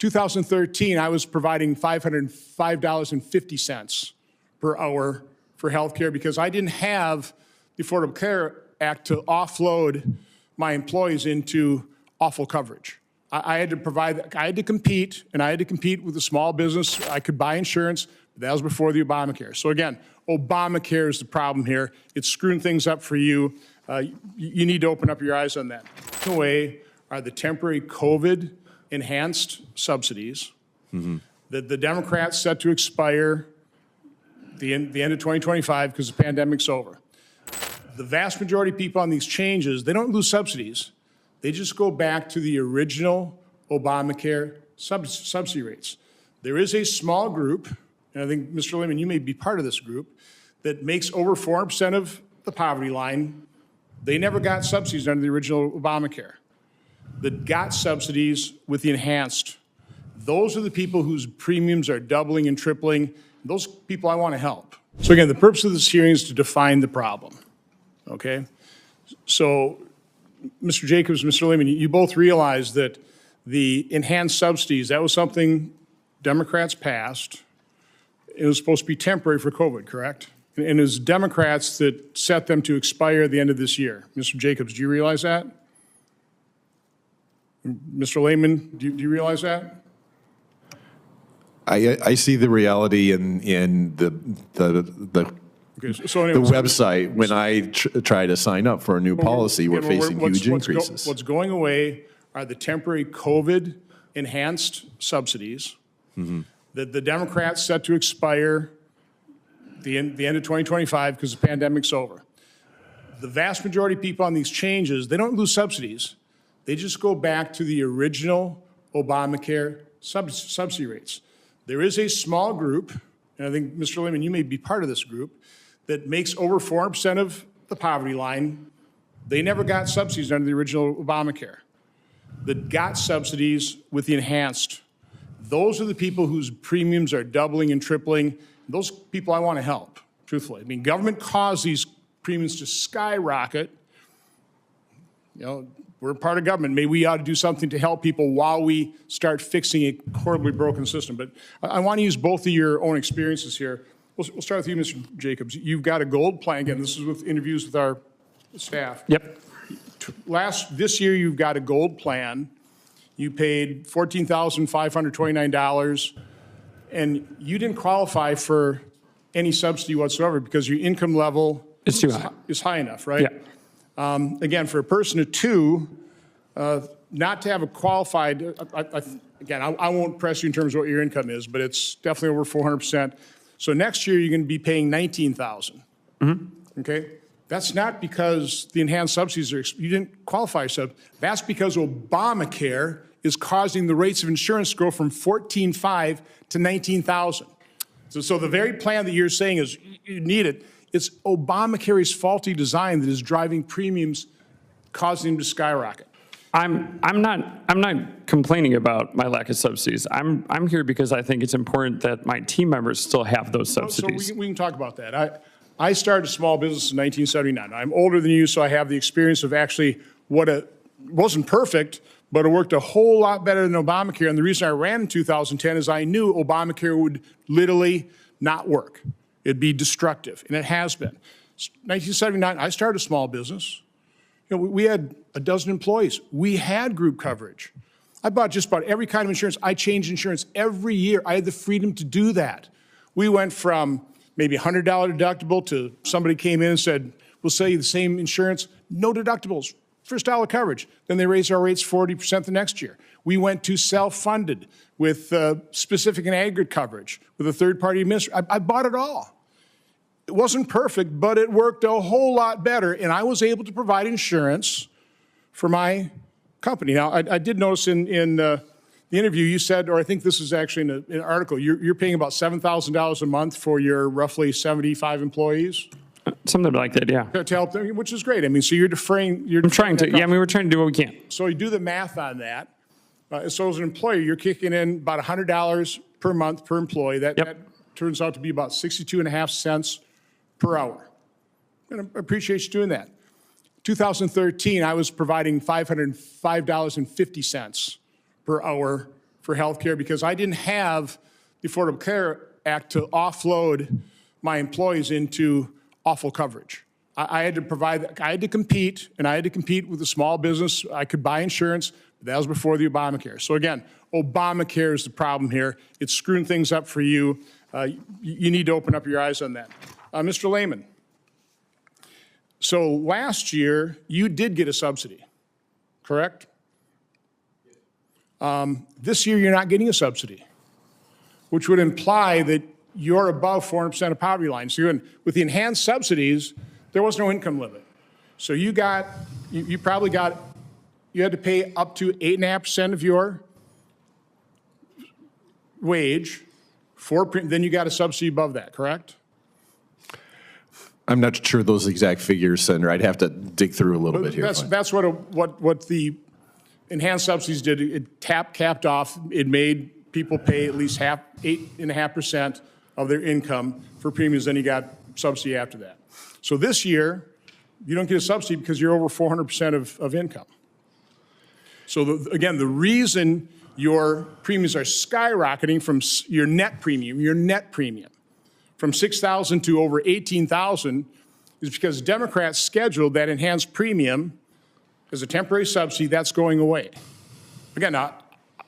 2013, I was providing $505.50 per hour for health care because I didn't have the Affordable Care Act to offload my employees into awful coverage. I had to provide, I had to compete, and I had to compete with a small business. I could buy insurance, but that was before the Obamacare. So again, Obamacare is the problem here. It's screwing things up for you. You need to open up your eyes on that. The way are the temporary COVID enhanced subsidies that the Democrats set to expire the end of 2025 because the pandemic's over. The vast majority of people on these changes, they don't lose subsidies. They just go back to the original Obamacare subsidy rates. There is a small group, and I think, Mr. Lehman, you may be part of this group, that makes over 4% of the poverty line. They never got subsidies under the original Obamacare. That got subsidies with the enhanced. Those are the people whose premiums are doubling and tripling. Those people I want to help. So again, the purpose of this hearing is to define the problem, okay? So, Mr. Jacobs, Mr. Lehman, you both realize that the enhanced subsidies, that was something Democrats passed. It was supposed to be temporary for COVID, correct? And it was Democrats that set them to expire at the end of this year. Mr. Jacobs, do you realize that? Mr. Lehman, do you realize that? I see the reality in the website when I try to sign up for a new policy. We're facing huge increases. What's going away are the temporary COVID enhanced subsidies that the Democrats set to expire the end of 2025 because the pandemic's over. The vast majority of people on these changes, they don't lose subsidies. They just go back to the original Obamacare subsidy rates. There is a small group, and I think, Mr. Lehman, you may be part of this group, that makes over 4% of the poverty line. They never got subsidies under the original Obamacare. That got subsidies with the enhanced. Those are the people whose premiums are doubling and tripling. Those people I want to help, truthfully. I mean, government caused these premiums to skyrocket. You know, we're part of government. Maybe we ought to do something to help people while we start fixing a horribly broken system. But I want to use both of your own experiences here. We'll start with you, Mr. Jacobs. You've got a gold plan. Again, this is with interviews with our staff. Yep. This year, you've got a gold plan. You paid $14,529, and you didn't qualify for any subsidy whatsoever because your income level is too high. Is high enough, right? Yeah. Again, for a person of two, not to have a qualified, I won't press you in terms of what your income is, but it's definitely over 400%. So next year, you're going to be paying $19,000. Okay? That's not because the enhanced subsidies you didn't qualify for. That's because Obamacare is causing the rates of insurance to go from $14,500 to $19,000. So the very plan that you're saying is you need it. It's Obamacare's faulty design that is driving premiums, causing them to skyrocket. I'm not complaining about my lack of subsidies. I'm here because I think it's important that my team members still have those subsidies. So we can talk about that. I started a small business in 1979. I'm older than you, so I have the experience of actually wasn't perfect, but it worked a whole lot better than Obamacare. And the reason I ran in 2010 is I knew Obamacare would literally not work. It'd be destructive, and it has been. 1979, I started a small business. You know, we had a dozen employees. We had group coverage. I bought just about every kind of insurance. I changed insurance every year. I had the freedom to do that. We went from maybe $100 deductible to somebody came in and said, we'll sell you the same insurance, no deductibles, first dollar coverage. Then they raised our rates 40% the next year. We went to self-funded with specific and aggregate coverage with a third-party administrator. I bought it all. It wasn't perfect, but it worked a whole lot better, and I was able to provide insurance for my company. Now, I did notice in the interview you said, or I think this is actually in an article, you're paying about $7,000 a month for your roughly 75 employees? Something like that, yeah. To help them, which is great. I mean, so you're deferring. I'm trying to, yeah, I mean, we're trying to do what we can. So you do the math on that. So as an employer, you're kicking in about $100 per month per employee. That turns out to be about 62.5 cents per hour. And I appreciate you doing that. 2013, I was providing $505.50 per hour for health care because I didn't have the Affordable Care Act to offload my employees into awful coverage. I had to provide, I had to compete, and I had to compete with a small business. I could buy insurance, but that was before the Obamacare. So again, Obamacare is the problem here. It's screwing things up for you. You need to open up your eyes on that. Mr. Lehman, so last year you did get a subsidy, correct? This year you're not getting a subsidy, which would imply that you're above 400% of poverty line. So with the enhanced subsidies, there was no income limit. So you had to pay up to 8.5% of your wage then you got a subsidy above that, correct? I'm not sure those exact figures, Senator. I'd have to dig through a little bit here. That's what the enhanced subsidies did. It capped off. It made people pay at least 8.5% of their income for premiums. Then you got subsidy after that. So this year, you don't get a subsidy because you're over 400% of income. So again, the reason your premiums are skyrocketing from your net premium from $6,000 to over $18,000 is because Democrats scheduled that enhanced premium as a temporary subsidy. That's going away. Again,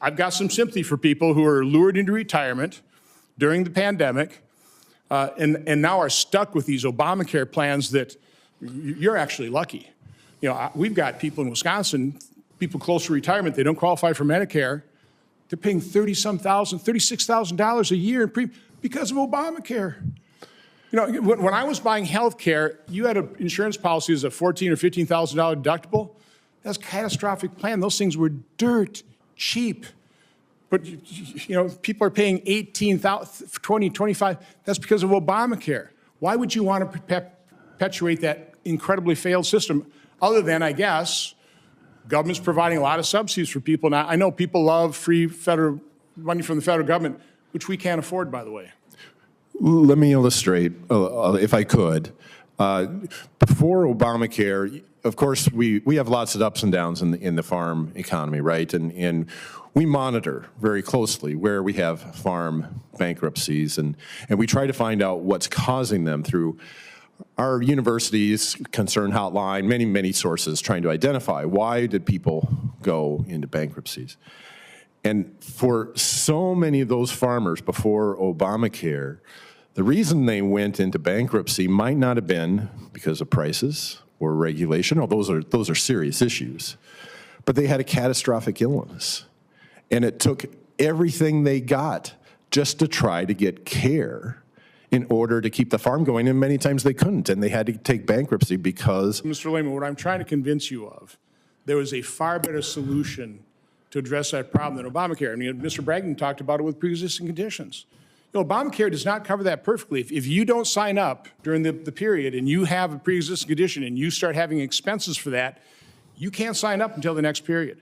I've got some sympathy for people who are lured into retirement during the pandemic and now are stuck with these Obamacare plans that you're actually lucky. You know, we've got people in Wisconsin, people close to retirement, they don't qualify for Medicare. They're paying $36,000 a year in premium because of Obamacare. You know, when I was buying health care, you had an insurance policy as a $14,000 or $15,000 deductible. That's a catastrophic plan. Those things were dirt cheap. But, you know, people are paying $18,000, $20,000, $25,000. That's because of Obamacare. Why would you want to perpetuate that incredibly failed system other than, I guess, government's providing a lot of subsidies for people. Now, I know people love free federal money from the federal government, which we can't afford, by the way. Let me illustrate, if I could. Before Obamacare, of course, we have lots of ups and downs in the farm economy, right? And we monitor very closely where we have farm bankruptcies, and we try to find out what's causing them through our university's concern hotline, many sources trying to identify why did people go into bankruptcies. And for so many of those farmers before Obamacare, the reason they went into bankruptcy might not have been because of prices or regulation. Oh, those are serious issues. But they had a catastrophic illness. And it took everything they got just to try to get care in order to keep the farm going, and many times they couldn't, and they had to take bankruptcy because... Mr. Lehman, what I'm trying to convince you of, there was a far better solution to address that problem than Obamacare. I mean, Mr. Bragdon talked about it with pre-existing conditions. You know, Obamacare does not cover that perfectly. If you don't sign up during the period and you have a pre-existing condition and you start having expenses for that, you can't sign up until the next period.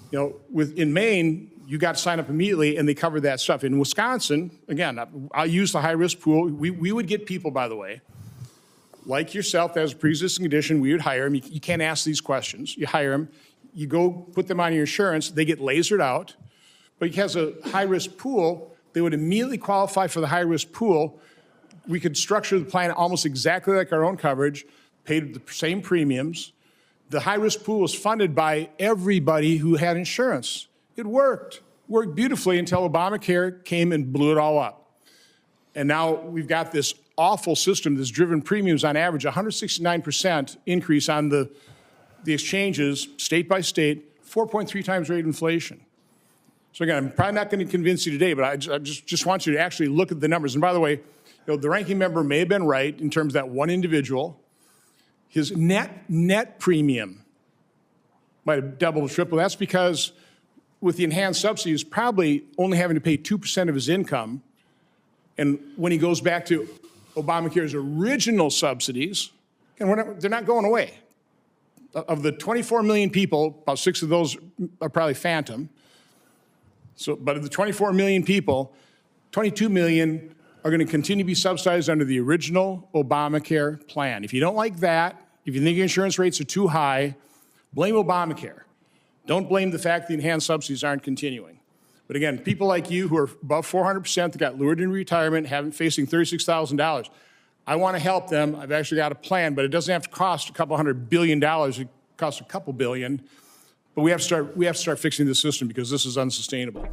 You know, in Maine, you got to sign up immediately, and they cover that stuff. In Wisconsin, again, I'll use the high-risk pool. We would get people, by the way, like yourself that has a pre-existing condition. We would hire them. You can't ask these questions. You hire them. You go put them on your insurance. They get lasered out. But because a high-risk pool, they would immediately qualify for the high-risk pool. We could structure the plan almost exactly like our own coverage, paid the same premiums. The high-risk pool was funded by everybody who had insurance. It worked beautifully until Obamacare came and blew it all up. And now we've got this awful system that's driven premiums on average 169% increase on the exchanges, state by state, 4.3 times rate of inflation. So again, I'm probably not going to convince you today, but I just want you to actually look at the numbers. And by the way, you know, the ranking member may have been right in terms of that one individual. His net premium might have doubled or tripled. That's because with the enhanced subsidies, probably only having to pay 2% of his income. And when he goes back to Obamacare's original subsidies, and they're not going away. Of the 24 million people, about 6 of those are probably phantom. So, but of the 24 million people, 22 million are going to continue to be subsidized under the original Obamacare plan. If you don't like that, if you think your insurance rates are too high, blame Obamacare. Don't blame the fact the enhanced subsidies aren't continuing. But again, people like you who are above 400% that got lured into retirement, facing $36,000, I want to help them. I've actually got a plan, but it doesn't have to cost a couple $100 billion. It costs a couple billion. But we have to start fixing the system because this is unsustainable.